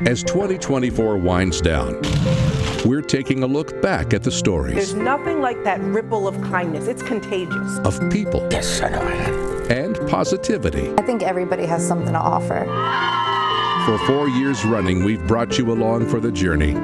As 2024 winds down, we're taking a look back at the stories. There's nothing like that ripple of kindness. It's contagious. Of people. Yes, I know. And positivity. I think everybody has something to offer. For 4 years running, we've brought you along for the journey.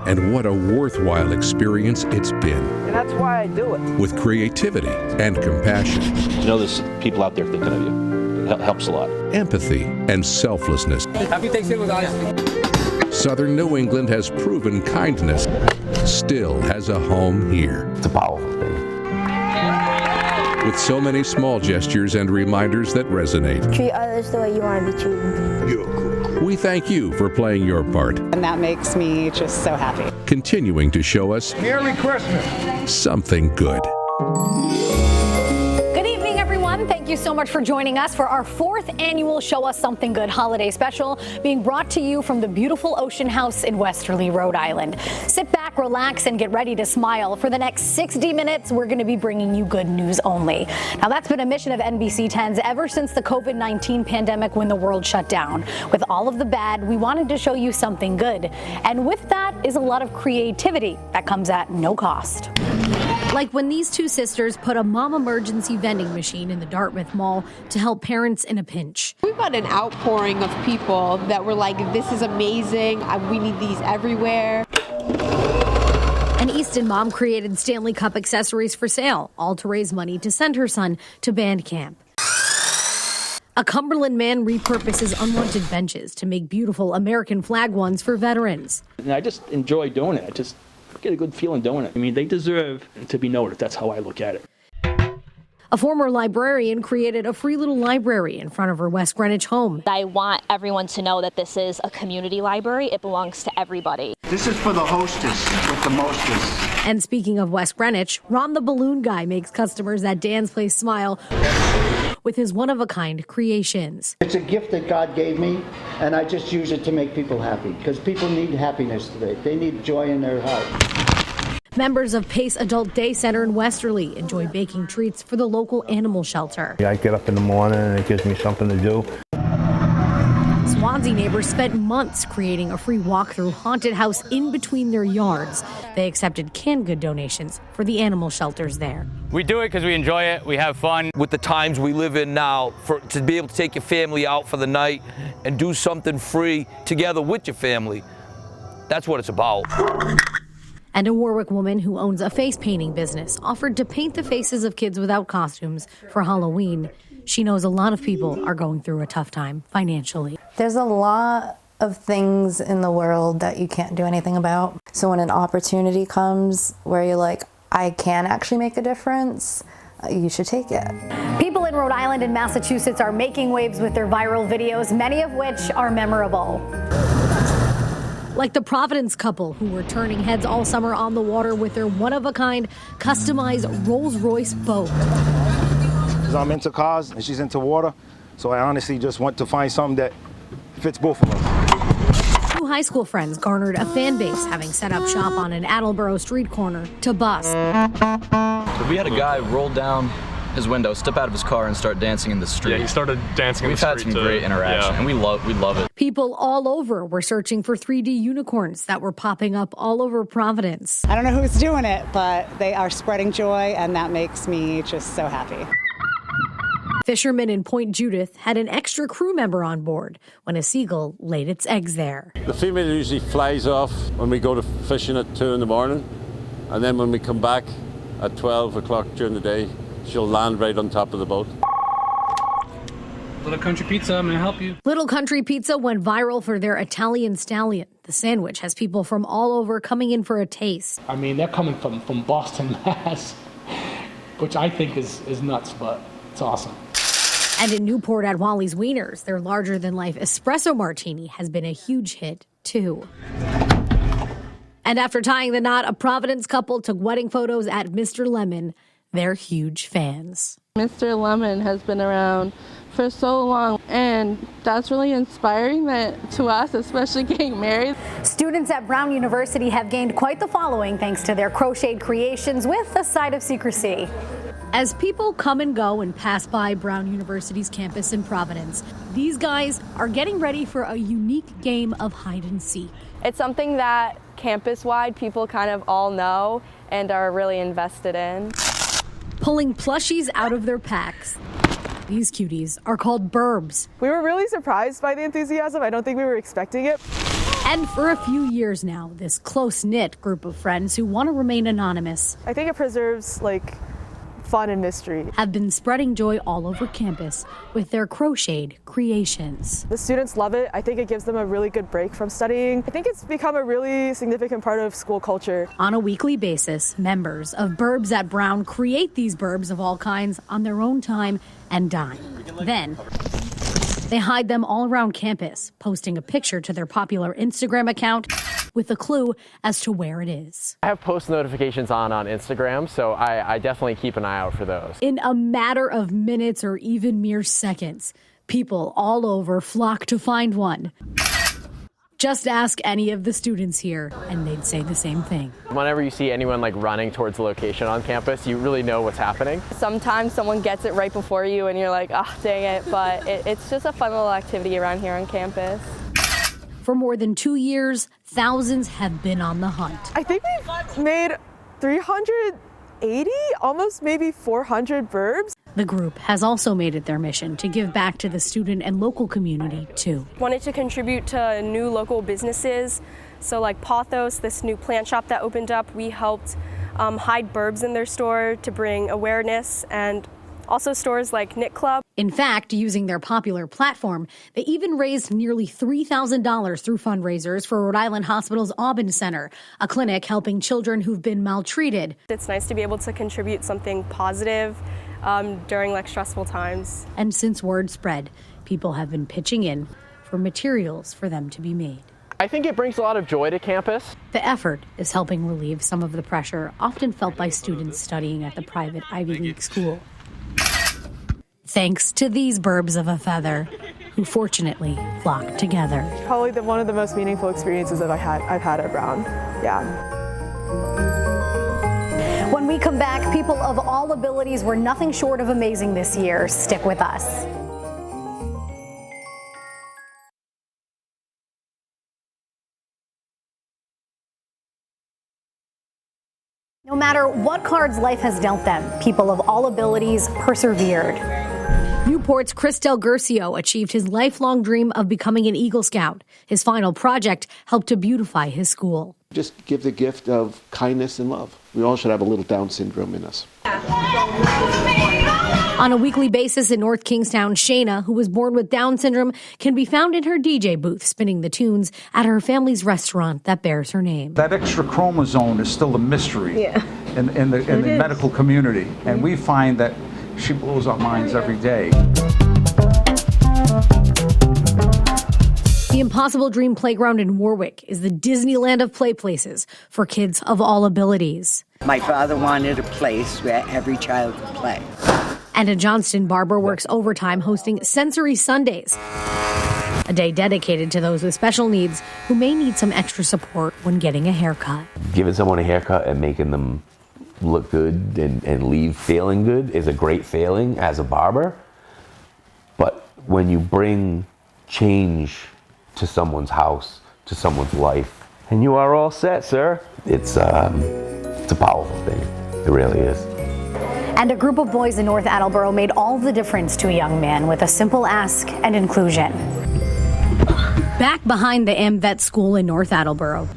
And what a worthwhile experience it's been. And that's why I do it. With creativity and compassion. You know there's people out there thinking of you. It helps a lot. Empathy and selflessness. Happy Thanksgiving with honesty. Southern New England has proven kindness still has a home here. It's a powerful thing. With so many small gestures and reminders that resonate. Treat others the way you want to be treated. We thank you for playing your part. And that makes me just so happy. Continuing to show us Merry Christmas. Something good. Good evening, everyone. Thank you so much for joining us for our 4th annual Show Us Something Good holiday special, being brought to you from the beautiful Ocean House in Westerly, Rhode Island. Sit back, relax, and get ready to smile. For the next 60 minutes, we're going to be bringing you good news only. Now, that's been a mission of NBC 10's ever since the COVID-19 pandemic when the world shut down. With all of the bad, we wanted to show you something good. And with that is a lot of creativity that comes at no cost. Like when these two sisters put a mom emergency vending machine in the Dartmouth Mall to help parents in a pinch. We've got an outpouring of people that were like, this is amazing, we need these everywhere. An Easton mom created Stanley Cup accessories for sale, all to raise money to send her son to band camp. A Cumberland man repurposes unwanted benches to make beautiful American flag ones for veterans. And I just enjoy doing it. I just get a good feeling doing it. I mean, they deserve to be noted. That's how I look at it. A former librarian created a free little library in front of her West Greenwich home. I want everyone to know that this is a community library. It belongs to everybody. This is for the hostess with the mostest. And speaking of West Greenwich, Ron the Balloon Guy makes customers at Dan's Place smile with his one-of-a-kind creations. It's a gift that God gave me, and I just use it to make people happy, because people need happiness today. They need joy in their heart. Members of Pace Adult Day Center in Westerly enjoy baking treats for the local animal shelter. I get up in the morning and it gives me something to do. Swansea neighbors spent months creating a free walk-through haunted house in between their yards. They accepted canned good donations for the animal shelters there. We do it because we enjoy it, we have fun. With the times we live in now, to be able to take your family out for the night and do something free together with your family, that's what it's about. And a Warwick woman who owns a face painting business offered to paint the faces of kids without costumes for Halloween. She knows a lot of people are going through a tough time financially. There's a lot of things in the world that you can't do anything about. So when an opportunity comes where you're like, I can actually make a difference, you should take it. People in Rhode Island and Massachusetts are making waves with their viral videos, many of which are memorable. Like the Providence couple who were turning heads all summer on the water with their one-of-a-kind customized Rolls-Royce boat. I'm into cars and she's into water, so I honestly just want to find something that fits both of us. Two high school friends garnered a fan base, having set up shop on an Attleboro street corner to bus. So we had a guy roll down his window, step out of his car, and start dancing in the street. Yeah, he started dancing in the street. street. We've had some great interaction, and we love it. People all over were searching for 3D unicorns that were popping up all over Providence. I don't know who's doing it, but they are spreading joy, and that makes me just so happy. Fishermen in Point Judith had an extra crew member on board when a seagull laid its eggs there. The female usually flies off when we go to fishing at 2 in the morning, and then when we come back at 12 o'clock during the day, she'll land right on top of the boat. Little Country Pizza, may I help you? Little Country Pizza went viral for their Italian stallion. The sandwich has people from all over coming in for a taste. I mean, they're coming from Boston, Mass, which I think is nuts, but it's awesome. And in Newport at Wally's Wieners, their larger-than-life espresso martini has been a huge hit, too. And after tying the knot, a Providence couple took wedding photos at Mr. Lemon. They're huge fans. Mr. Lemon has been around for so long, and that's really inspiring to us, especially getting married. Students at Brown University have gained quite the following thanks to their crocheted creations with a side of secrecy. As people come and go and pass by Brown University's campus in Providence, these guys are getting ready for a unique game of hide and seek. It's something that campus-wide people kind of all know and are really invested in. Pulling plushies out of their packs. These cuties are called burbs. We were really surprised by the enthusiasm. I don't think we were expecting it. And for a few years now, this close-knit group of friends who want to remain anonymous, I think it preserves fun and mystery, have been spreading joy all over campus with their crocheted creations. The students love it. I think it gives them a really good break from studying. I think it's become a really significant part of school culture. On a weekly basis, members of Burbs at Brown create these burbs of all kinds on their own time and dime. Then they hide them all around campus, posting a picture to their popular Instagram account with a clue as to where it is. I have post notifications on Instagram, so I definitely keep an eye out for those. In a matter of minutes or even mere seconds, people all over flock to find one. Just ask any of the students here, and they'd say the same thing. Whenever you see anyone running towards the location on campus, you really know what's happening. Sometimes someone gets it right before you and you're like, ah, dang it, but it's just a fun little activity around here on campus. For more than 2 years, thousands have been on the hunt. I think we've made 380, almost maybe 400 burbs. The group has also made it their mission to give back to the student and local community, too. Wanted to contribute to new local businesses. So like Pothos, this new plant shop that opened up, we helped hide burbs in their store to bring awareness, and also stores like Knit Club. In fact, using their popular platform, they even raised nearly $3,000 through fundraisers for Rhode Island Hospital's Aubin Center, a clinic helping children who've been maltreated. It's nice to be able to contribute something positive during stressful times. And since word spread, people have been pitching in for materials for them to be made. I think it brings a lot of joy to campus. The effort is helping relieve some of the pressure often felt by students studying at the private Ivy League school. Thanks to these burbs of a feather, who fortunately flocked together. Probably one of the most meaningful experiences that I've had at Brown. Yeah. When we come back, people of all abilities were nothing short of amazing this year. Stick with us. No matter what cards life has dealt them, people of all abilities persevered. Newport's Chris Del Guercio achieved his lifelong dream of becoming an Eagle Scout. His final project helped to beautify his school. Just give the gift of kindness and love. We all should have a little Down syndrome in us. On a weekly basis in North Kingstown, Shayna, who was born with Down syndrome, can be found in her DJ booth spinning the tunes at her family's restaurant that bears her name. That extra chromosome is still a mystery in the medical community, and we find that she blows our minds every day. The Impossible Dream Playground in Warwick is the Disneyland of play places for kids of all abilities. My father wanted a place where every child could play. And in Johnston, Barbara works overtime hosting Sensory Sundays, a day dedicated to those with special needs who may need some extra support when getting a haircut. Giving someone a haircut and making them look good and leave feeling good is a great feeling as a barber. But when you bring change to someone's house, to someone's life, and you are all set, sir, it's a powerful thing. It really is. And a group of boys in North Attleboro made all the difference to a young man with a simple ask and inclusion. Back behind the AmVet school in North Attleboro,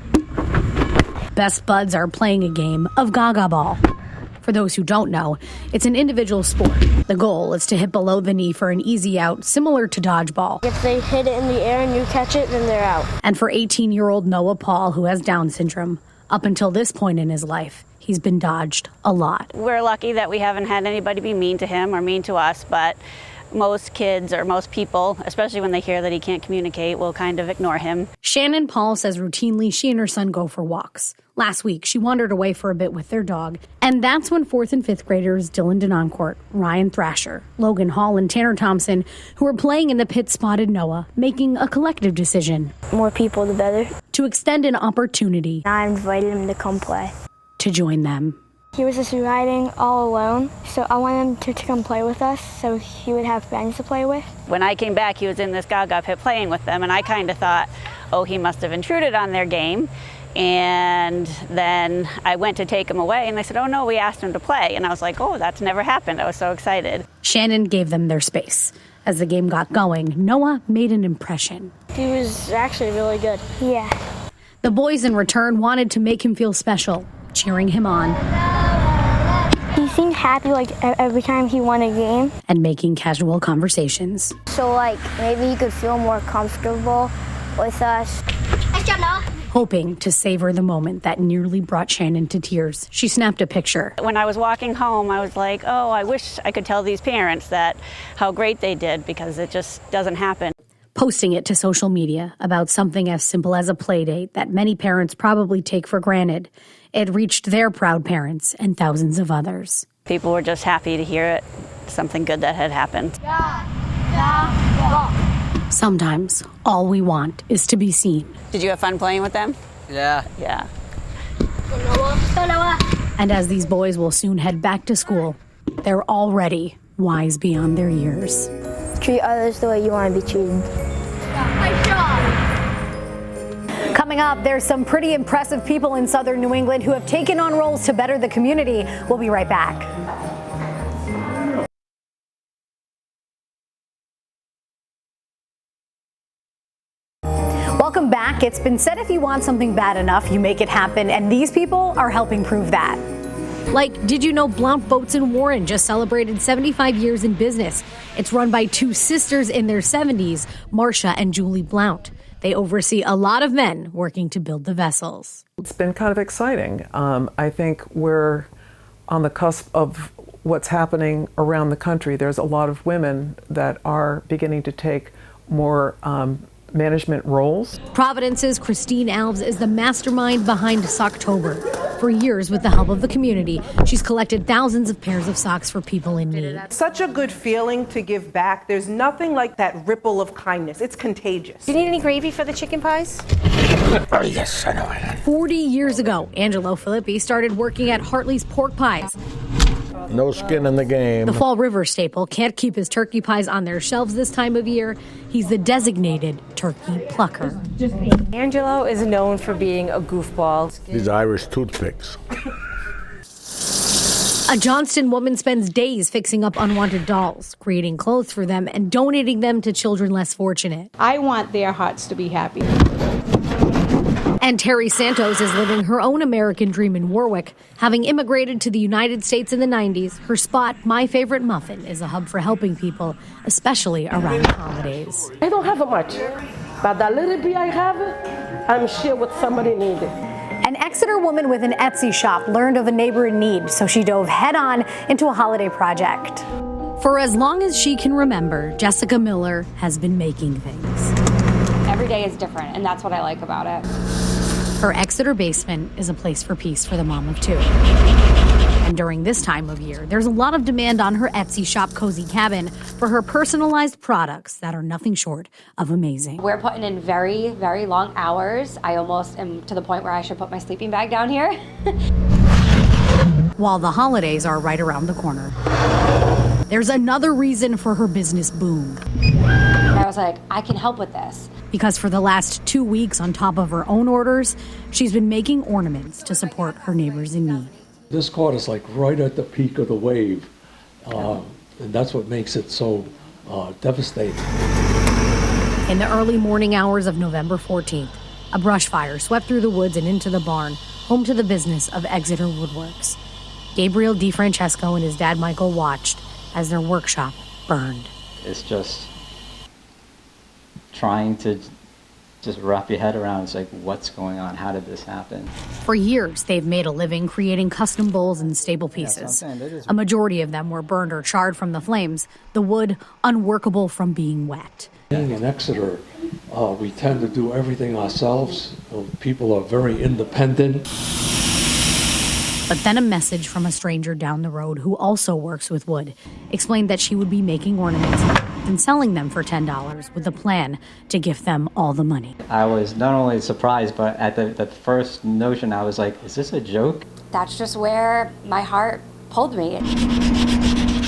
best buds are playing a game of Gaga Ball. For those who don't know, it's an individual sport. The goal is to hit below the knee for an easy out, similar to dodgeball. If they hit it in the air and you catch it, then they're out. And for 18-year-old Noah Paul, who has Down syndrome, up until this point in his life, he's been dodged a lot. We're lucky that we haven't had anybody be mean to him or mean to us, but most kids or most people, especially when they hear that he can't communicate, will kind of ignore him. Shannon Paul says routinely she and her son go for walks. Last week, she wandered away for a bit with their dog, and that's when 4th and 5th graders Dylan Denoncourt, Ryan Thrasher, Logan Hall, and Tanner Thompson, who were playing in the pit, spotted Noah, making a collective decision. More people, the better. To extend an opportunity. I invited him to come play. To join them. He was just riding all alone, so I wanted him to come play with us so he would have friends to play with. When I came back, he was in this gaga pit playing with them, and I kind of thought, oh, he must have intruded on their game. And then I went to take him away, and they said, oh, no, we asked him to play. And I was like, oh, that's never happened. I was so excited. Shannon gave them their space. As the game got going, Noah made an impression. He was actually really good. Yeah. The boys in return wanted to make him feel special, cheering him on. He seemed happy like every time he won a game. And making casual conversations. So like maybe he could feel more comfortable with us. Hoping to savor the moment that nearly brought Shannon to tears, she snapped a picture. When I was walking home, I was like, oh, I wish I could tell these parents that how great they did, because it just doesn't happen. Posting it to social media about something as simple as a play date that many parents probably take for granted, it reached their proud parents and thousands of others. People were just happy to hear it, something good that had happened. Sometimes all we want is to be seen. Did you have fun playing with them? Yeah. Yeah. And as these boys will soon head back to school, they're already wise beyond their years. Treat others the way you want to be treated. Coming up, there's some pretty impressive people in southern New England who have taken on roles to better the community. We'll be right back. Welcome back. It's been said if you want something bad enough, you make it happen, and these people are helping prove that. Like, did you know Blount Boats in Warren just celebrated 75 years in business? It's run by two sisters in their 70s, Marcia and Julie Blount. They oversee a lot of men working to build the vessels. It's been kind of exciting. I think we're on the cusp of what's happening around the country. There's a lot of women that are beginning to take more management roles. Providence's Christine Alves is the mastermind behind Socktober. For years, with the help of the community, she's collected thousands of pairs of socks for people in need. Such a good feeling to give back. There's nothing like that ripple of kindness. It's contagious. Do you need any gravy for the chicken pies? Oh, yes, I know. 40 years ago, Angelo Filippi started working at Hartley's Pork Pies. No skin in the game. The Fall River staple can't keep his turkey pies on their shelves this time of year. He's the designated turkey plucker. Angelo is known for being a goofball. These Irish toothpicks. A Johnston woman spends days fixing up unwanted dolls, creating clothes for them, and donating them to children less fortunate. I want their hearts to be happy. And Terry Santos is living her own American dream in Warwick. Having immigrated to the United States in the 90s, her spot, My Favorite Muffin, is a hub for helping people, especially around the holidays. I don't have much, but the little bit I have, I'm sure what somebody needed. An Exeter woman with an Etsy shop learned of a neighbor in need, so she dove head-on into a holiday project. For as long as she can remember, Jessica Miller has been making things. Every day is different, and that's what I like about it. Her Exeter basement is a place for peace for the mom of two. And during this time of year, there's a lot of demand on her Etsy shop, Cozy Cabin, for her personalized products that are nothing short of amazing. We're putting in very, very long hours. I almost am to the point where I should put my sleeping bag down here. While the holidays are right around the corner, there's another reason for her business boom. And I was like, I can help with this. Because for the last 2 weeks, on top of her own orders, she's been making ornaments to support her neighbors in need. This caught us like right at the peak of the wave, and that's what makes it so devastating. In the early morning hours of November 14th, a brush fire swept through the woods and into the barn, home to the business of Exeter Woodworks. Gabriel DiFrancesco and his dad Michael watched as their workshop burned. It's just trying to just wrap your head around. It's like, what's going on? How did this happen? For years, they've made a living creating custom bowls and staple pieces. A majority of them were burned or charred from the flames, the wood unworkable from being wet. Being in Exeter, we tend to do everything ourselves. People are very independent. But then a message from a stranger down the road who also works with wood explained that she would be making ornaments and selling them for $10 with a plan to gift them all the money. I was not only surprised, but at the first notion, I was like, is this a joke? that's just where my heart pulled me.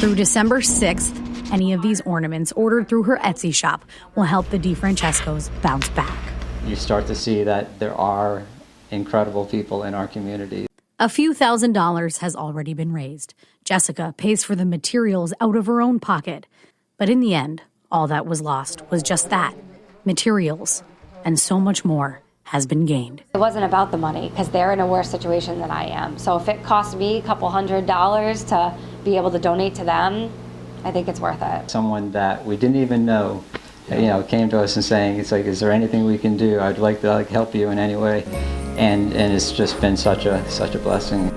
Through December 6th, any of these ornaments ordered through her Etsy shop will help the DeFrancescos bounce back. You start to see that there are incredible people in our community. A few $1,000s has already been raised. Jessica pays for the materials out of her own pocket. But in the end, all that was lost was just that, materials, and so much more has been gained. It wasn't about the money because they're in a worse situation than I am. So if it cost me a couple $100s to be able to donate to them, I think it's worth it. Someone that we didn't even know, came to us and saying, it's like, is there anything we can do? I'd like to help you in any way. And it's just been such a blessing.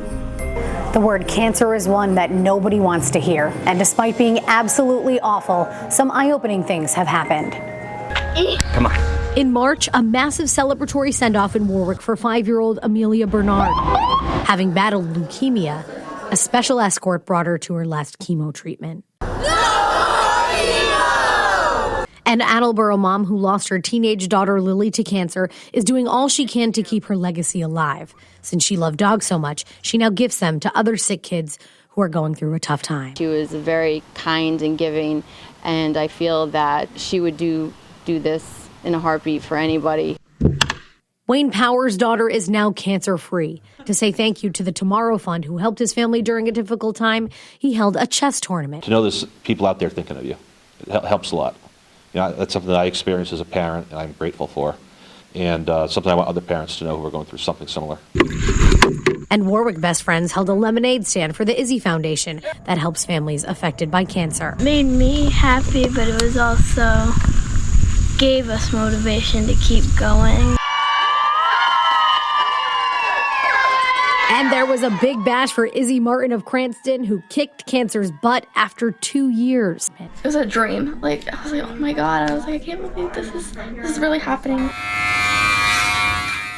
The word cancer is one that nobody wants to hear. And despite being absolutely awful, some eye-opening things have happened. Come on. In March, a massive celebratory send-off in Warwick for 5-year-old Amelia Bernard. Having battled leukemia, a special escort brought her to her last chemo treatment. An Attleboro mom who lost her teenage daughter Lily to cancer is doing all she can to keep her legacy alive. Since she loved dogs so much, she now gifts them to other sick kids who are going through a tough time. She was very kind and giving, and I feel that she would do this in a heartbeat for anybody. Wayne Power's daughter is now cancer-free. To say thank you to the Tomorrow Fund, who helped his family during a difficult time, he held a chess tournament. To know there's people out there thinking of you, it helps a lot. That's something that I experienced as a parent, and I'm grateful for. And something I want other parents to know who are going through something similar. And Warwick Best Friends held a lemonade stand for the Izzy Foundation that helps families affected by cancer. It made me happy, but it was also gave us motivation to keep going. And there was a big bash for Izzy Martin of Cranston, who kicked cancer's butt after 2 years. It was a dream. I was like, oh my God. I was like, I can't believe this is really happening.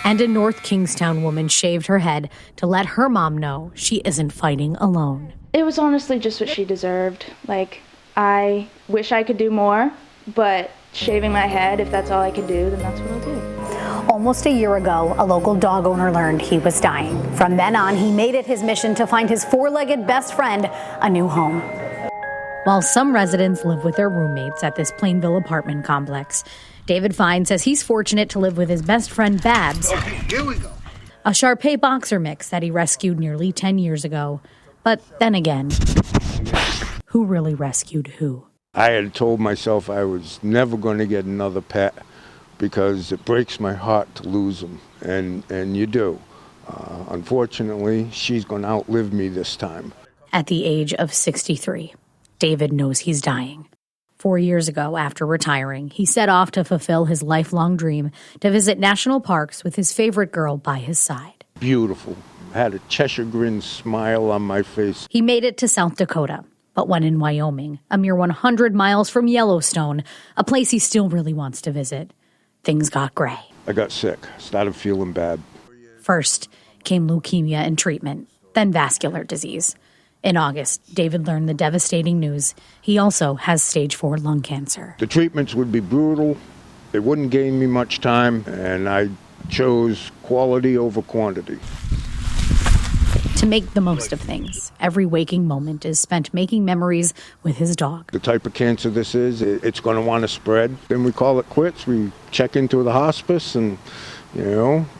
And a North Kingstown woman shaved her head to let her mom know she isn't fighting alone. It was honestly just what she deserved. I wish I could do more, but shaving my head, if that's all I could do, then that's what I'll do. Almost a year ago, a local dog owner learned he was dying. From then on, he made it his mission to find his four-legged best friend a new home. While some residents live with their roommates at this Plainville apartment complex, David Fine says he's fortunate to live with his best friend, Babs, Here we go. a Shar-Pei boxer mix that he rescued nearly 10 years ago. But then again, who really rescued who? I had told myself I was never going to get another pet because it breaks my heart to lose them, and you do. Unfortunately, she's going to outlive me this time. At the age of 63, David knows he's dying. 4 years ago, after retiring, he set off to fulfill his lifelong dream to visit national parks with his favorite girl by his side. Beautiful. Had a Cheshire grin smile on my face. He made it to South Dakota, but when in Wyoming, a mere 100 miles from Yellowstone, a place he still really wants to visit, things got gray. I got sick, started feeling bad. First came leukemia and treatment, then vascular disease. In August, David learned the devastating news. He also has stage 4 lung cancer. The treatments would be brutal. It wouldn't gain me much time, and I chose quality over quantity. To make the most of things, every waking moment is spent making memories with his dog. The type of cancer this is, it's going to want to spread. Then we call it quits. We check into the hospice and,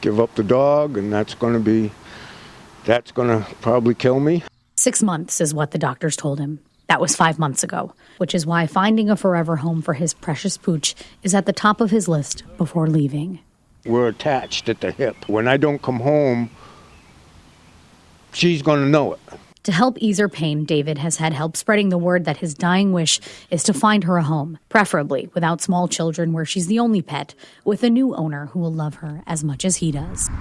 give up the dog, and that's going to probably kill me. 6 months is what the doctors told him. That was 5 months ago, which is why finding a forever home for his precious pooch is at the top of his list before leaving. We're attached at the hip. When I don't come home, she's going to know it. To help ease her pain, David has had help spreading the word that his dying wish is to find her a home, preferably without small children where she's the only pet, with a new owner who will love her as much as he does.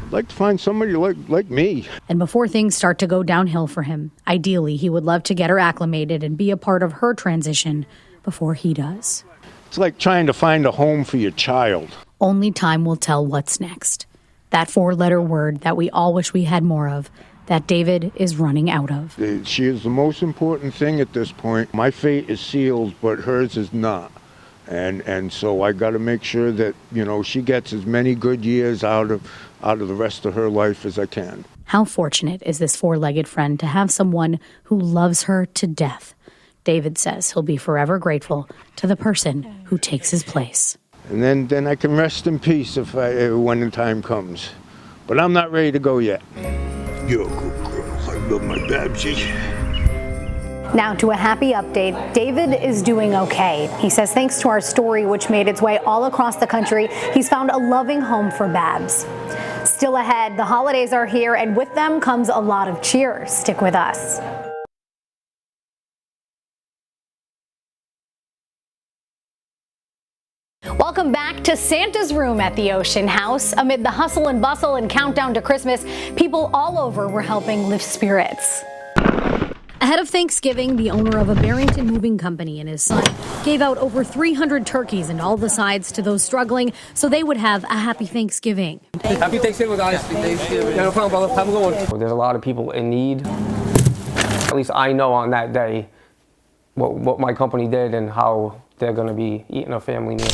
I'd like to find somebody like me. And before things start to go downhill for him, ideally he would love to get her acclimated and be a part of her transition before he does. It's like trying to find a home for your child. Only time will tell what's next. That 4-letter word that we all wish we had more of, that David is running out of. She is the most important thing at this point. My fate is sealed, but hers is not. And so I got to make sure that, she gets as many good years out of the rest of her life as I can. How fortunate is this four-legged friend to have someone who loves her to death? David says he'll be forever grateful to the person who takes his place. And then I can rest in peace when the time comes. But I'm not ready to go yet. You're a good girl. I love my Babsy. Now to a happy update. David is doing okay. He says thanks to our story, which made its way all across the country, he's found a loving home for Babs. Still ahead, the holidays are here, and with them comes a lot of cheer. Stick with us. Welcome back to Santa's room at the Ocean House. Amid the hustle and bustle and countdown to Christmas, people all over were helping lift spirits. Ahead of Thanksgiving, the owner of a Barrington moving company and his son gave out over 300 turkeys and all the sides to those struggling so they would have a happy Thanksgiving. Happy Thanksgiving, guys. Happy Thanksgiving. Yeah, no problem, brother. Have a good one. There's a lot of people in need. At least I know on that day what my company did and how they're going to be eating a family meal.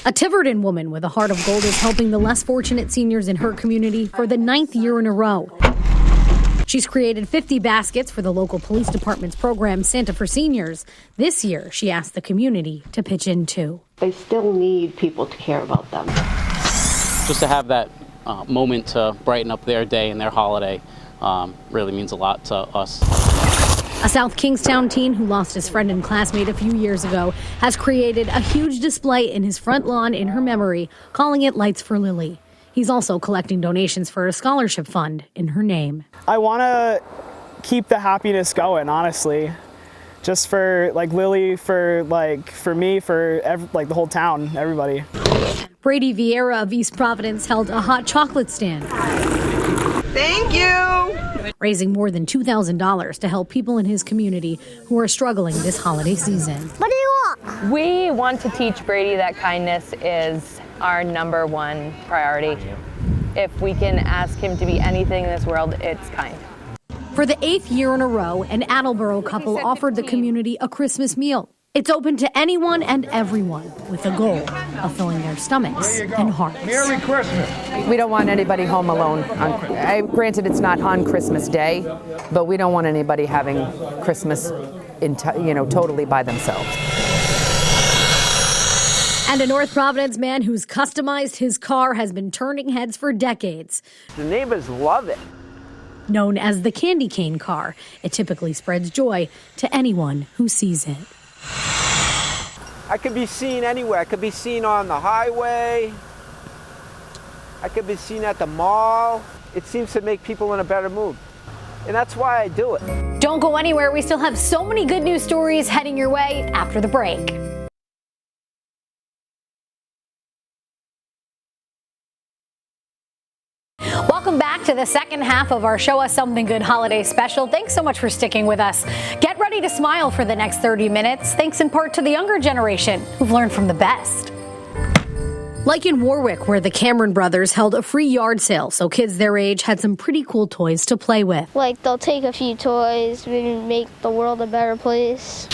A Tiverton woman with a heart of gold is helping the less fortunate seniors in her community for the 9th year in a row. She's created 50 baskets for the local police department's program, Santa for Seniors. This year, she asked the community to pitch in too. They still need people to care about them. Just to have that moment to brighten up their day and their holiday really means a lot to us. A South Kingstown teen who lost his friend and classmate a few years ago has created a huge display in his front lawn in her memory, calling it Lights for Lily. He's also collecting donations for a scholarship fund in her name. I want to keep the happiness going, honestly. Just for Lily, for me, for the whole town, everybody. Brady Vieira of East Providence held a hot chocolate stand. Thank you. Raising more than $2,000 to help people in his community who are struggling this holiday season. What do you want? We want to teach Brady that kindness is our #1 priority. If we can ask him to be anything in this world, it's kind. For the 8th year in a row, an Attleboro couple offered the community a Christmas meal. It's open to anyone and everyone with the goal of filling their stomachs and hearts. Merry Christmas. We don't want anybody home alone. Granted, it's not on Christmas Day, but we don't want anybody having Christmas totally by themselves. And a North Providence man who's customized his car has been turning heads for decades. The neighbors love it. Known as the candy cane car, it typically spreads joy to anyone who sees it. I could be seen anywhere. I could be seen on the highway. I could be seen at the mall. It seems to make people in a better mood. And that's why I do it. Don't go anywhere. We still have so many good news stories heading your way after the break. Welcome back to the second half of our Show Us Something Good holiday special. Thanks so much for sticking with us. Get ready to smile for the next 30 minutes, thanks in part to the younger generation who've learned from the best. Like in Warwick, where the Cameron brothers held a free yard sale so kids their age had some pretty cool toys to play with. They'll take a few toys and make the world a better place.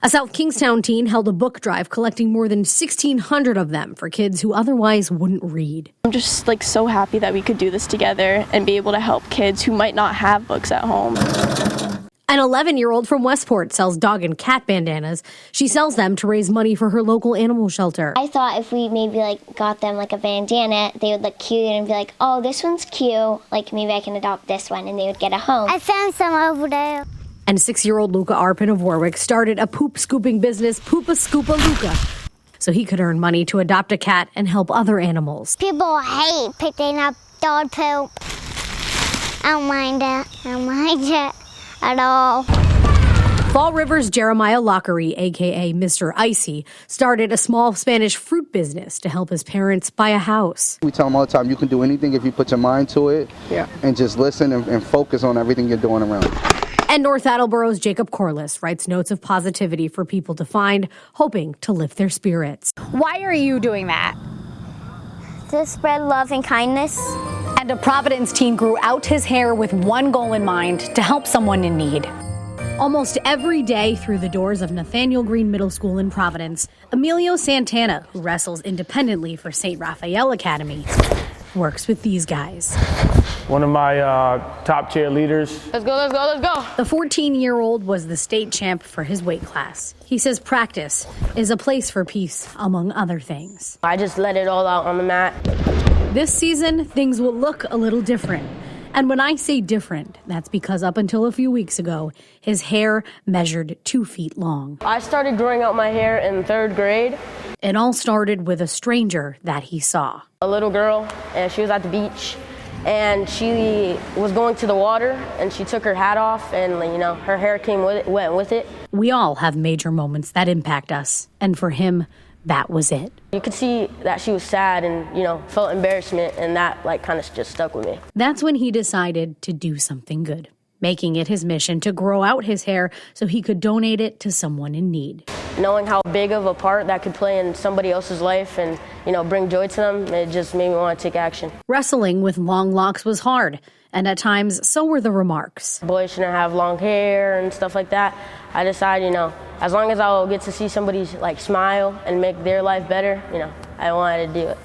A South Kingstown teen held a book drive collecting more than 1,600 of them for kids who otherwise wouldn't read. I'm just so happy that we could do this together and be able to help kids who might not have books at home. An 11-year-old from Westport sells dog and cat bandanas. She sells them to raise money for her local animal shelter. I thought if we maybe got them a bandana, they would look cute and be like, oh, this one's cute. Maybe I can adopt this one, and they would get a home. I found some over there. And 6-year-old Luca Arpin of Warwick started a poop scooping business, Poopa Scoopa Luca, so he could earn money to adopt a cat and help other animals. People hate picking up dog poop. I don't mind it. I don't mind it at all. Fall River's Jeremiah Lockery, a.k.a. Mr. Icy, started a small Spanish fruit business to help his parents buy a house. We tell them all the time, you can do anything if you put your mind to it and just listen and focus on everything you're doing around. And North Attleboro's Jacob Corliss writes notes of positivity for people to find, hoping to lift their spirits. Why are you doing that? To spread love and kindness. And a Providence teen grew out his hair with one goal in mind, to help someone in need. Almost every day through the doors of Nathaniel Green Middle School in Providence, Emilio Santana, who wrestles independently for St. Raphael Academy, works with these guys. One of my top cheerleaders. Let's go, let's go, let's go. The 14-year-old was the state champ for his weight class. He says practice is a place for peace, among other things. I just let it all out on the mat. This season, things will look a little different. And when I say different, that's because up until a few weeks ago, his hair measured 2 feet long. I started growing out my hair in 3rd grade. It all started with a stranger that he saw. A little girl, and she was at the beach, and she was going to the water, and she took her hat off, and her hair went with it. We all have major moments that impact us, and for him, that was it. You could see that she was sad and, felt embarrassment, and that kind of just stuck with me. That's when he decided to do something good, making it his mission to grow out his hair so he could donate it to someone in need. Knowing how big of a part that could play in somebody else's life and, bring joy to them, it just made me want to take action. Wrestling with long locks was hard, and at times, so were the remarks. Boys shouldn't have long hair and stuff like that. I decided, as long as I'll get to see somebody smile and make their life better, I wanted to do it.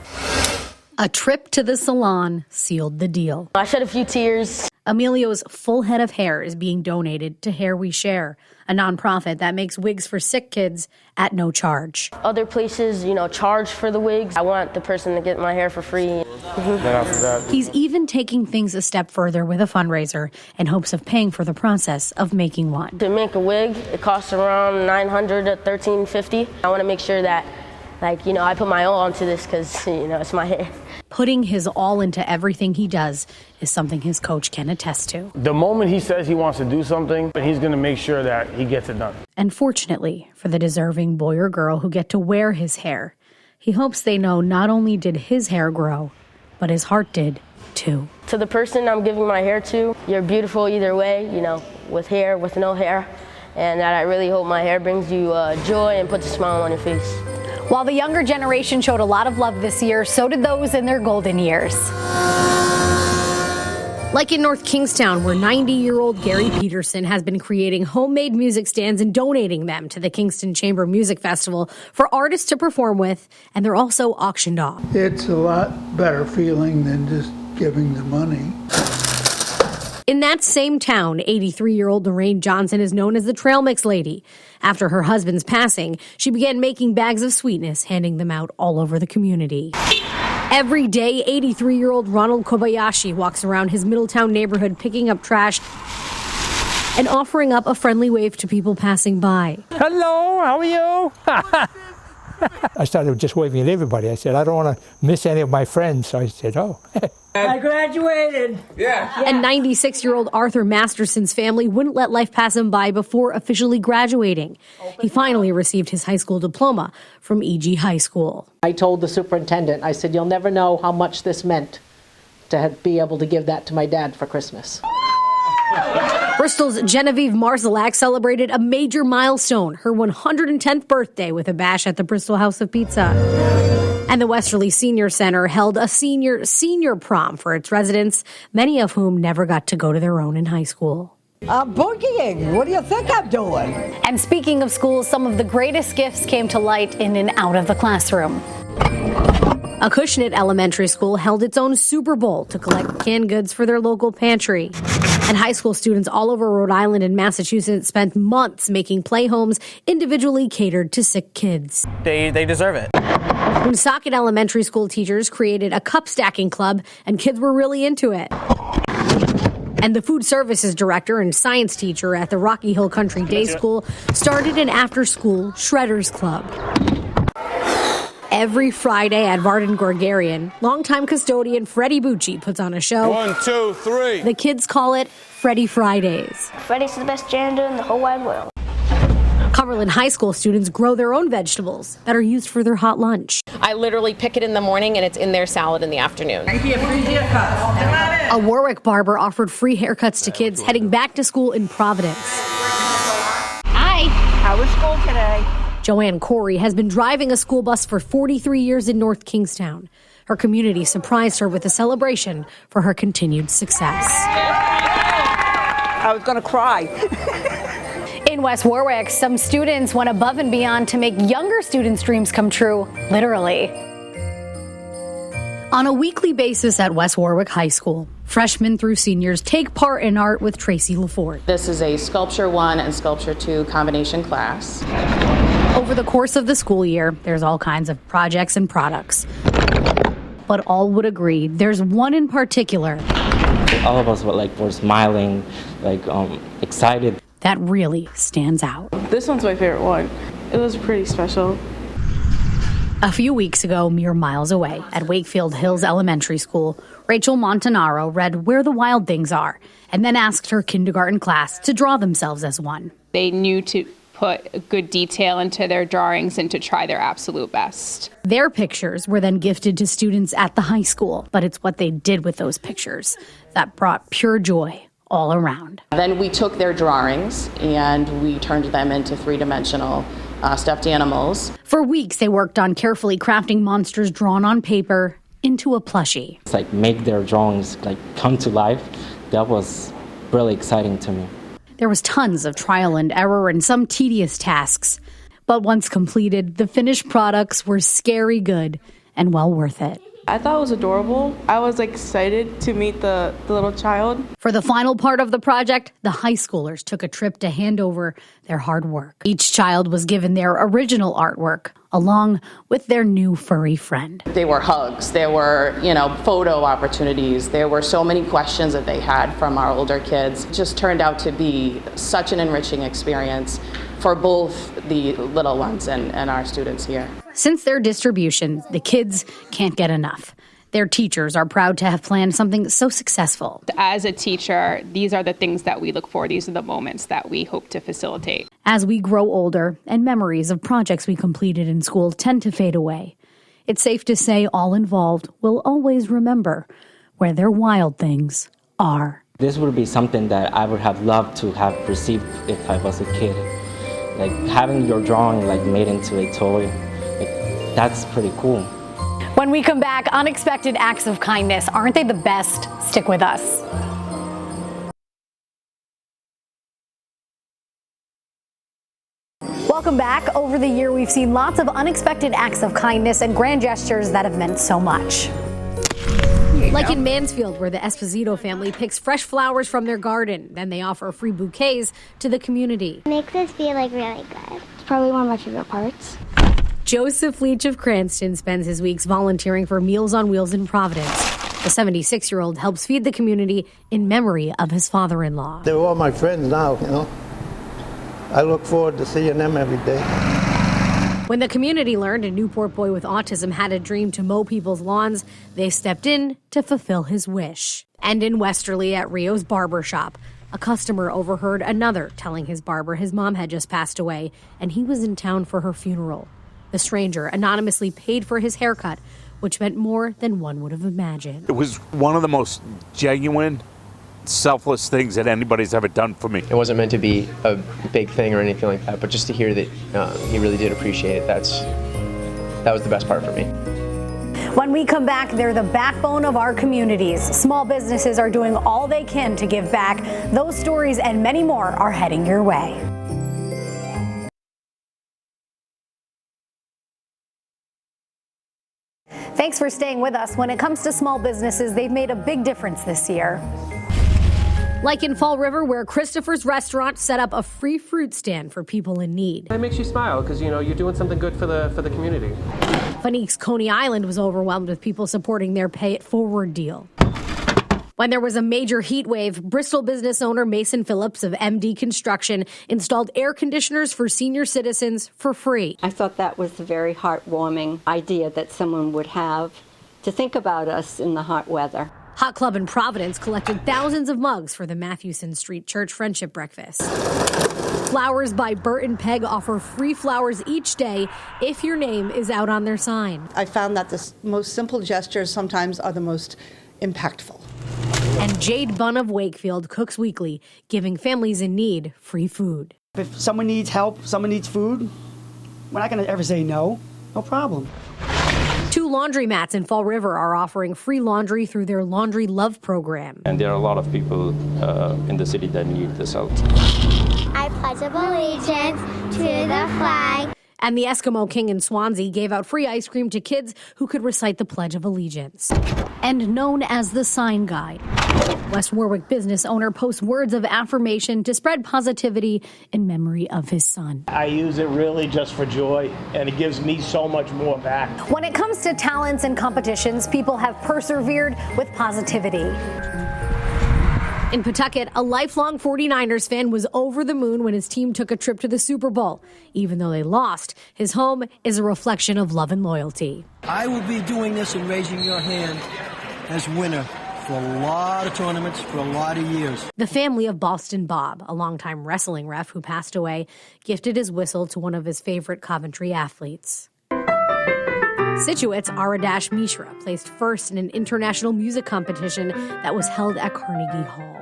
A trip to the salon sealed the deal. I shed a few tears. Emilio's full head of hair is being donated to Hair We Share, a nonprofit that makes wigs for sick kids at no charge. Other places, charge for the wigs. I want the person to get my hair for free. He's even taking things a step further with a fundraiser in hopes of paying for the process of making one. To make a wig, it costs around $900 to $1,350. I want to make sure that, I put my all into this because, it's my hair. Putting his all into everything he does is something his coach can attest to. The moment he says he wants to do something, he's going to make sure that he gets it done. And fortunately, for the deserving boy or girl who get to wear his hair, he hopes they know not only did his hair grow, but his heart did too. To the person I'm giving my hair to, you're beautiful either way, with hair, with no hair. And that I really hope my hair brings you joy and puts a smile on your face. While the younger generation showed a lot of love this year, so did those in their golden years. Like in North Kingstown, where 90-year-old Gary Peterson has been creating homemade music stands and donating them to the Kingston Chamber Music Festival for artists to perform with, and they're also auctioned off. It's a lot better feeling than just giving the money. In that same town, 83-year-old Lorraine Johnson is known as the Trail Mix Lady. After her husband's passing, she began making bags of sweetness, handing them out all over the community. Every day, 83-year-old Ronald Kobayashi walks around his Middletown neighborhood picking up trash and offering up a friendly wave to people passing by. Hello, how are you? I started just waving at everybody. I said, I don't want to miss any of my friends. So I said, oh. I graduated. Yeah. And 96-year-old Arthur Masterson's family wouldn't let life pass him by before officially graduating. He finally received his high school diploma from E.G. High School. I told the superintendent, I said, you'll never know how much this meant to be able to give that to my dad for Christmas. Bristol's Genevieve Marszalak celebrated a major milestone, her 110th birthday, with a bash at the Bristol House of Pizza. And the Westerly Senior Center held a senior prom for its residents, many of whom never got to go to their own in high school. I'm boogieing. What do you think I'm doing? And speaking of schools, some of the greatest gifts came to light in and out of the classroom. Acushnet Elementary School held its own Super Bowl to collect canned goods for their local pantry. And high school students all over Rhode Island and Massachusetts spent months making playhomes individually catered to sick kids. They deserve it. Woonsocket Elementary School teachers created a cup stacking club, and kids were really into it. And the food services director and science teacher at the Rocky Hill Country Day School started an after-school Shredders Club. Every Friday at Varden Gorgarian, longtime custodian Freddie Bucci puts on a show. 1, 2, 3. The kids call it Freddie Fridays. Freddie's the best janitor in the whole wide world. Cumberland High School students grow their own vegetables that are used for their hot lunch. I literally pick it in the morning and it's in their salad in the afternoon. A Warwick barber offered free haircuts to kids heading back to school in Providence. Hi. How was school today? Joanne Corey has been driving a school bus for 43 years in North Kingstown. Her community surprised her with a celebration for her continued success. I was going to cry. In West Warwick, some students went above and beyond to make younger students' dreams come true, literally. On a weekly basis at West Warwick High School, freshmen through seniors take part in art with Tracy LaForte. This is a Sculpture 1 and Sculpture 2 combination class. Over the course of the school year, there's all kinds of projects and products. But all would agree there's one in particular. All of us were smiling, excited. That really stands out. This one's my favorite one. It was pretty special. A few weeks ago, mere miles away, at Wakefield Hills Elementary School, Rachel Montanaro read Where the Wild Things Are, and then asked her kindergarten class to draw themselves as one. They knew to put good detail into their drawings and to try their absolute best. Their pictures were then gifted to students at the high school, but it's what they did with those pictures that brought pure joy all around. Then we took their drawings and we turned them into three-dimensional stuffed animals. For weeks, they worked on carefully crafting monsters drawn on paper into a plushie. It's make their drawings come to life. That was really exciting to me. There was tons of trial and error and some tedious tasks. But once completed, the finished products were scary good and well worth it. I thought it was adorable. I was excited to meet the little child. For the final part of the project, the high schoolers took a trip to hand over their hard work. Each child was given their original artwork, along with their new furry friend. There were hugs, there were, photo opportunities. There were so many questions that they had from our older kids. It just turned out to be such an enriching experience for both the little ones and our students here. Since their distribution, the kids can't get enough. Their teachers are proud to have planned something so successful. As a teacher, these are the things that we look for. These are the moments that we hope to facilitate. As we grow older and memories of projects we completed in school tend to fade away, it's safe to say all involved will always remember where their wild things are. This would be something that I would have loved to have received if I was a kid. Having your drawing made into a toy, that's pretty cool. When we come back, unexpected acts of kindness, aren't they the best? Stick with us. Welcome back. Over the year, we've seen lots of unexpected acts of kindness and grand gestures that have meant so much. Like in Mansfield, where the Esposito family picks fresh flowers from their garden. Then they offer free bouquets to the community. It makes us feel really good. It's probably one of my favorite parts. Joseph Leach of Cranston spends his weeks volunteering for Meals on Wheels in Providence. The 76-year-old helps feed the community in memory of his father-in-law. They're all my friends now, I look forward to seeing them every day. When the community learned a Newport boy with autism had a dream to mow people's lawns, they stepped in to fulfill his wish. And in Westerly at Rio's barber shop, a customer overheard another telling his barber his mom had just passed away and he was in town for her funeral. The stranger anonymously paid for his haircut, which meant more than one would have imagined. It was one of the most genuine, selfless things that anybody's ever done for me. It wasn't meant to be a big thing or anything like that, but just to hear that he really did appreciate it, that was the best part for me. When we come back, they're the backbone of our communities. Small businesses are doing all they can to give back. Those stories and many more are heading your way. Thanks for staying with us. When it comes to small businesses, they've made a big difference this year. Like in Fall River, where Christopher's Restaurant set up a free fruit stand for people in need. It makes you smile because, you're doing something good for the community. Phoenix Coney Island was overwhelmed with people supporting their Pay It Forward deal. When there was a major heat wave, Bristol business owner Mason Phillips of MD Construction installed air conditioners for senior citizens for free. I thought that was a very heartwarming idea that someone would have to think about us in the hot weather. Hot Club in Providence collected thousands of mugs for the Mathewson Street Church Friendship Breakfast. Flowers by Bert and Peg offer free flowers each day if your name is out on their sign. I found that the most simple gestures sometimes are the most impactful. And Jade Bunn of Wakefield cooks weekly, giving families in need free food. If someone needs help, someone needs food, we're not going to ever say no. No problem. 2 laundromats in Fall River are offering free laundry through their Laundry Love program. And there are a lot of people in the city that need this help. I pledge allegiance to the flag And the Eskimo King in Swansea gave out free ice cream to kids who could recite the Pledge of Allegiance. And known as the Sign Guide, West Warwick business owner posts words of affirmation to spread positivity in memory of his son. I use it really just for joy, and it gives me so much more back. When it comes to talents and competitions, people have persevered with positivity. In Pawtucket, a lifelong 49ers fan was over the moon when his team took a trip to the Super Bowl. Even though they lost, his home is a reflection of love and loyalty. I will be doing this and raising your hand as winner for a lot of tournaments for a lot of years. The family of Boston Bob, a longtime wrestling ref who passed away, gifted his whistle to one of his favorite Coventry athletes. Situate's Aradash Mishra placed first in an international music competition that was held at Carnegie Hall.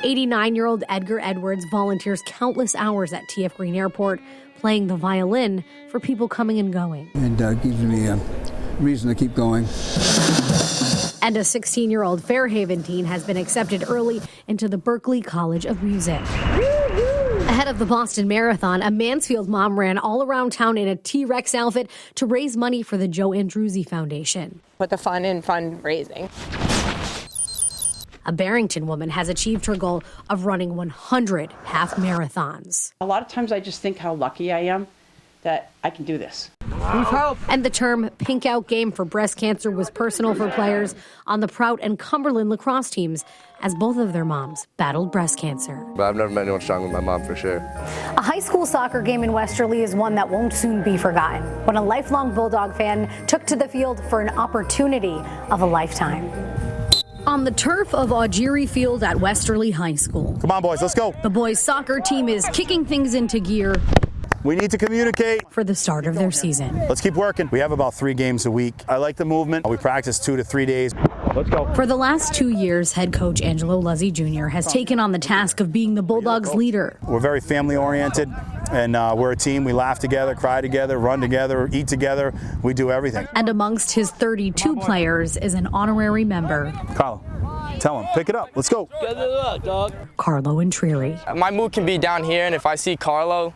89-year-old Edgar Edwards volunteers countless hours at TF Green Airport playing the violin for people coming and going. And gives me a reason to keep going. And a 16-year-old Fairhaven teen has been accepted early into the Berklee College of Music. Ahead of the Boston Marathon, a Mansfield mom ran all around town in a T-Rex outfit to raise money for the Joe Andruzzi Foundation. Put the fun in fundraising. A Barrington woman has achieved her goal of running 100 half marathons. A lot of times I just think how lucky I am that I can do this. And the term pink out game for breast cancer was personal for players on the Prout and Cumberland lacrosse teams, as both of their moms battled breast cancer. But I've never met anyone stronger than my mom, for sure. A high school soccer game in Westerly is one that won't soon be forgotten, when a lifelong Bulldog fan took to the field for an opportunity of a lifetime. On the turf of Augeri Field at Westerly High School. Come on, boys, let's go. The boys' soccer team is kicking things into gear. We need to communicate for the start of their season. Let's keep working. We have about 3 games a week. I like the movement. We practice 2 to 3 days. Let's go. For the last 2 years, head coach Angelo Luzzi Jr. has taken on the task of being the Bulldogs' leader. We're very family-oriented, and we're a team. We laugh together, cry together, run together, eat together. We do everything. And amongst his 32 players is an honorary member. Carlo, tell him, pick it up. Let's go. Get it up, dog. Carlo Intrieri. My mood can be down here, and if I see Carlo,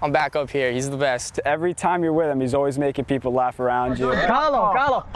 I'm back up here. He's the best. Every time you're with him, he's always making people laugh around you. Carlo.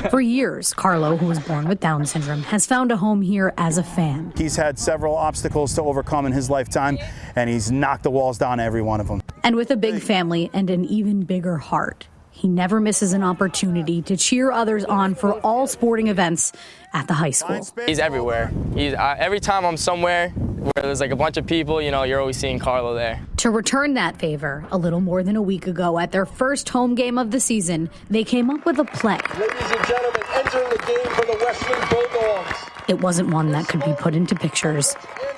For years, Carlo, who was born with Down syndrome, has found a home here as a fan. He's had several obstacles to overcome in his lifetime, and he's knocked the walls down every one of them. And with a big family and an even bigger heart, he never misses an opportunity to cheer others on for all sporting events at the high school. He's everywhere. Every time I'm somewhere where there's like a bunch of people, you know, you're always seeing Carlo there. To return that favor, a little more than a week ago at their first home game of the season, they came up with a play. Ladies and gentlemen, entering the game for the Westerly Bulldogs. It wasn't one that could be put into pictures,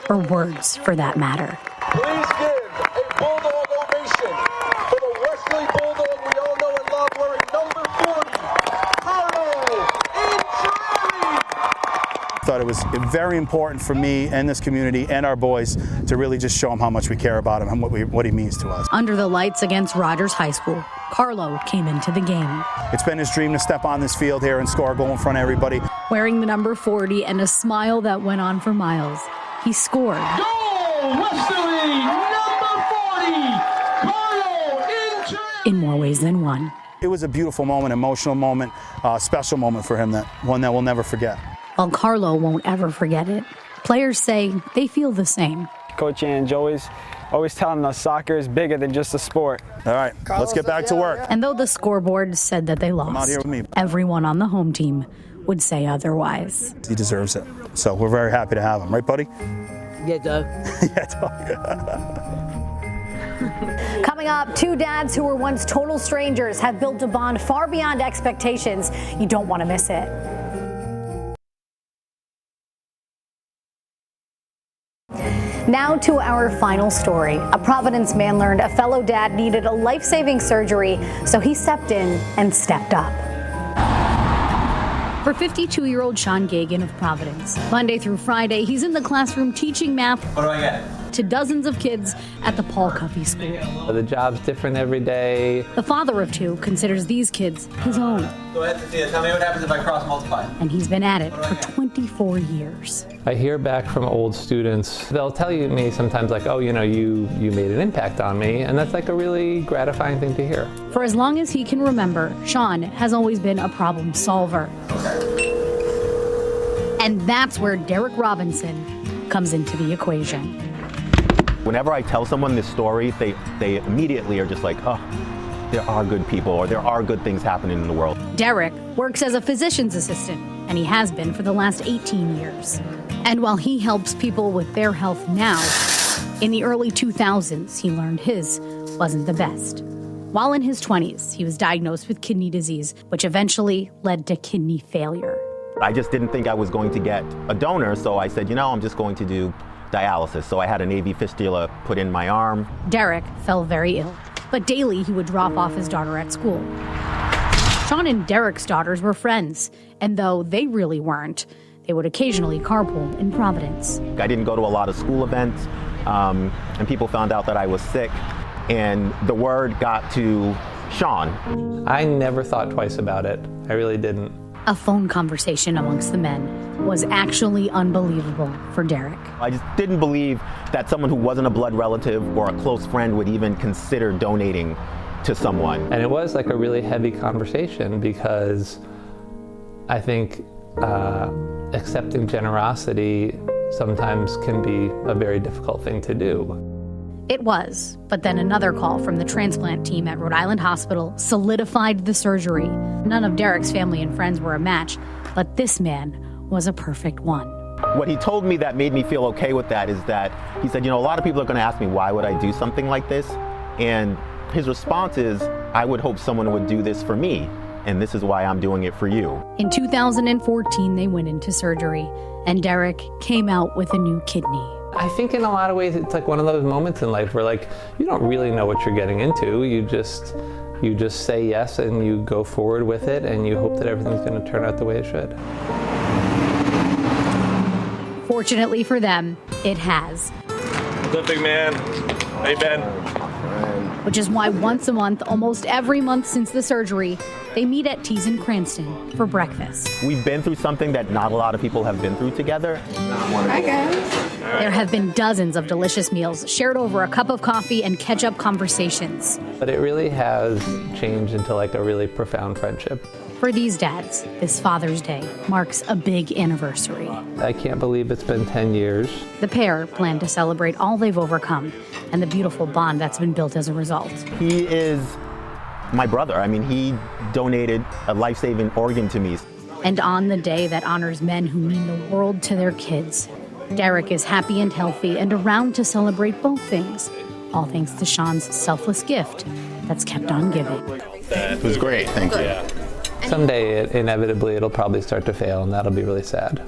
or words for that matter. Please give a Bulldog ovation for the Westerly Bulldog we all know and love, wearing number 40, Carlo Intrieri. I thought it was very important for me and this community and our boys to really just show him how much we care about him and what he means to us. Under the lights against Rogers High School, Carlo came into the game. It's been his dream to step on this field here and score a goal in front of everybody. Wearing the number 40 and a smile that went on for miles, he scored. Goal, Westerly, number 40, Carlo Intrieri. In more ways than one. It was a beautiful moment, emotional moment, special moment for him, one that we'll never forget. While Carlo won't ever forget it, players say they feel the same. Coach Ange always telling us soccer is bigger than just a sport. All right, let's get back to work. And though the scoreboard said that they lost, come out here with me. Everyone on the home team would say otherwise. He deserves it. So we're very happy to have him. Right, buddy? Yeah, Doug. Yeah, Doug. Coming up, 2 dads who were once total strangers have built a bond far beyond expectations. You don't want to miss it. Now to our final story. A Providence man learned a fellow dad needed a life-saving surgery, so he stepped in and stepped up. For 52-year-old Sean Gagan of Providence, Monday through Friday, he's in the classroom teaching math. What do I get? to dozens of kids at the Paul Covey School. The job's different every day. The father of two considers these kids his own. Go ahead, Sophia. Tell me what happens if I cross multiply. And he's been at it for 24 years. I hear back from old students. They'll tell me sometimes like, oh, you know, you made an impact on me. And that's like a really gratifying thing to hear. For as long as he can remember, Sean has always been a problem solver. And that's where Derek Robinson comes into the equation. Whenever I tell someone this story, they immediately are just like, oh, there are good people, or there are good things happening in the world. Derek works as a physician's assistant, and he has been for the last 18 years. And while he helps people with their health now, in the early 2000s, he learned his wasn't the best. While in his 20s, he was diagnosed with kidney disease, which eventually led to kidney failure. I just didn't think I was going to get a donor, so I said, you know, I'm just going to do dialysis. So I had an AV fistula put in my arm. Derek fell very ill, but daily he would drop off his daughter at school. Sean and Derek's daughters were friends, and though they really weren't, they would occasionally carpool in Providence. I didn't go to a lot of school events, and people found out that I was sick, and the word got to Sean. I never thought twice about it. I really didn't. A phone conversation amongst the men was actually unbelievable for Derek. I just didn't believe that someone who wasn't a blood relative or a close friend would even consider donating to someone. And it was like a really heavy conversation because I think accepting generosity sometimes can be a very difficult thing to do. It was, but then another call from the transplant team at Rhode Island Hospital solidified the surgery. None of Derek's family and friends were a match, but this man was a perfect one. What he told me that made me feel okay with that is that he said, you know, a lot of people are going to ask me why would I do something like this? And his response is, I would hope someone would do this for me, and this is why I'm doing it for you. In 2014, they went into surgery, and Derek came out with a new kidney. I think in a lot of ways it's like one of those moments in life where like you don't really know what you're getting into. You just say yes and you go forward with it and you hope that everything's going to turn out the way it should. Fortunately for them, it has. What's up, big man? How you been? Which is why once a month, almost every month since the surgery, they meet at Teas in Cranston for breakfast. We've been through something that not a lot of people have been through together. Hi, guys. There have been dozens of delicious meals shared over a cup of coffee and catch-up conversations. But it really has changed into like a really profound friendship. For these dads, this Father's Day marks a big anniversary. I can't believe it's been 10 years. The pair plan to celebrate all they've overcome and the beautiful bond that's been built as a result. He is my brother. I mean, he donated a life-saving organ to me. And on the day that honors men who mean the world to their kids, Derek is happy and healthy and around to celebrate both things, all thanks to Sean's selfless gift that's kept on giving. It was great, thank you. Yeah. Someday, inevitably, it'll probably start to fail, and that'll be really sad.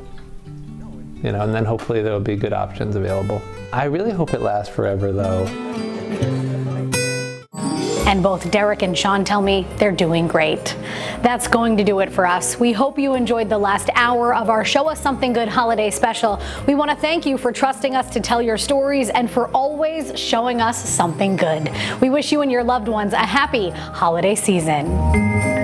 You know, and then hopefully there'll be good options available. I really hope it lasts forever, though. And both Derek and Sean tell me they're doing great. That's going to do it for us. We hope you enjoyed the last hour of our Show Us Something Good holiday special. We want to thank you for trusting us to tell your stories and for always showing us something good. We wish you and your loved ones a happy holiday season.